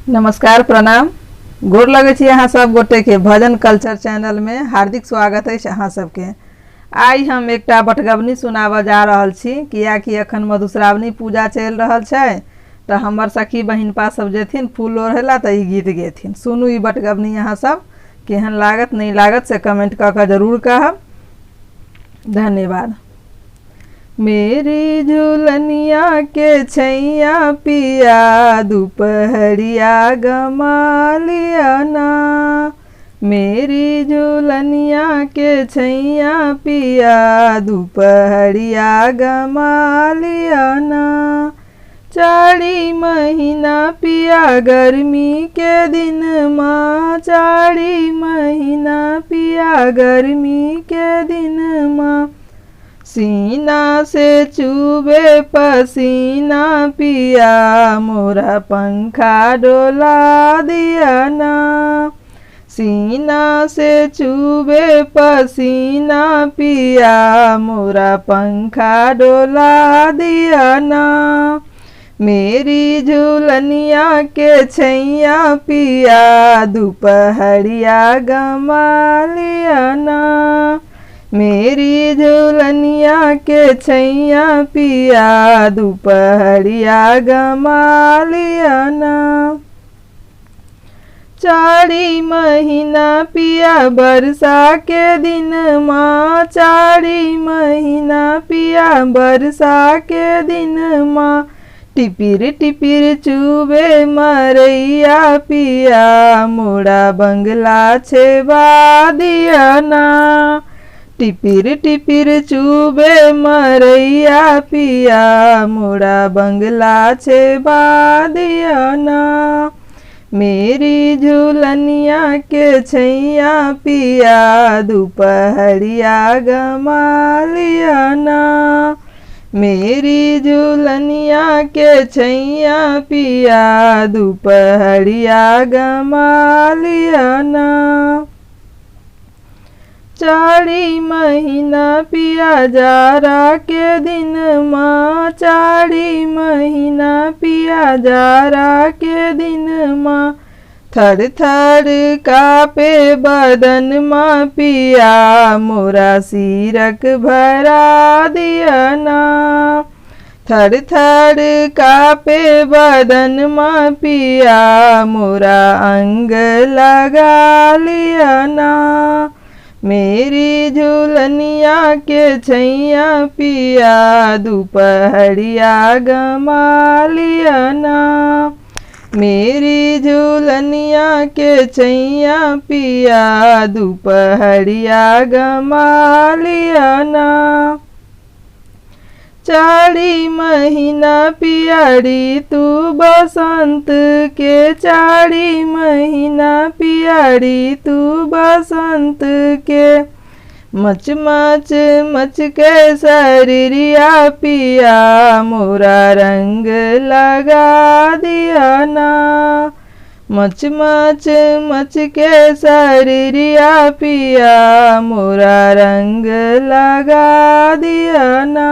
नमस्कार प्रणाम। गोर लगे छी अहाँ सब गोटे के भजन कल्चर चैनल में हार्दिक स्वागत है अहाँ सबके। आई हम एकटा बटगबनी सुनाब जा रहल छी, कियाकि अखन मधुश्रावणी पूजा चल रहल छै। तो हमर सखी बहिनपा सब जेथिन फूल ओढ़ेला तो ई गीत गेथिन। सुनू ई बटगबनी अहाँ सब केहन लागत नहीं लागत से कमेंट कर जरूर कहब। धन्यवाद। मेरी झूलनिया के छैया पिया दोपहरिया गमा लिया ना। मेरी झूलनिया के छैया पिया दोपहरिया गमा लिया ना। चारी महीना पिया गर्मी के दिन माँ, चारी महीना पिया गर्मी के दिन माँ। सीना से चूबे पसीना पिया मोरा पंखा डोला दिया ना। सीना से चूबे पसीना पिया मोरा पंखा डोला दिया ना। मेरी झूलनिया के छैया पिया दोपहरिया गमा लिया ना। मेरी झूलनिया के छैया पिया दोपहरिया गमा लिया ना। चारी महीना पिया बरसा के दिन माँ, चारी महीना पिया बरसा के दिन माँ। टिपिर टिपिर चूबे मरैया पिया मोड़ा बंगला छेबा दिया ना। टिपिर टिपिर चूबे मरैया पिया मोड़ा बंगला छेबा दिया ना। मेरी झूलनिया के छैया पिया दोपहरिया गमा लिया ना। मेरी झूलनिया के छैया पिया दोपहरिया गमा लिया ना। चारी महीना पिया जारा के दिन माँ, चारी महीना पिया जारा के दिन माँ। थर थर कापे बदन माँ पिया मोरा सीरक भरा दिया ना। थर थर कापे बदन माँ पिया मोरा अंग लगा लिया ना। मेरी झूलनिया के छैया पिया दोपहरिया गमा लिया ना। मेरी झूलनिया के छैया पिया दोपहरिया गमा लिया ना। चारी महीना पिया ऋतु बसंत के, चारी महीना पिया ऋतु बसंत के। मच मच मच के शरीरिया पिया मोरा रंग लगा दिया ना। मच मच मच के शरीरिया पिया मोरा रंग लगा दिया ना।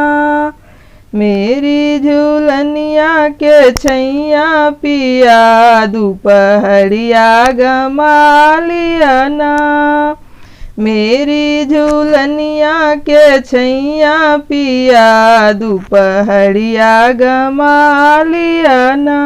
मेरी झूलनिया के छैया पिया दोपहरिया गमा लिया ना। मेरी झूलनिया के छैया पिया दोपहरिया गमा लिया ना।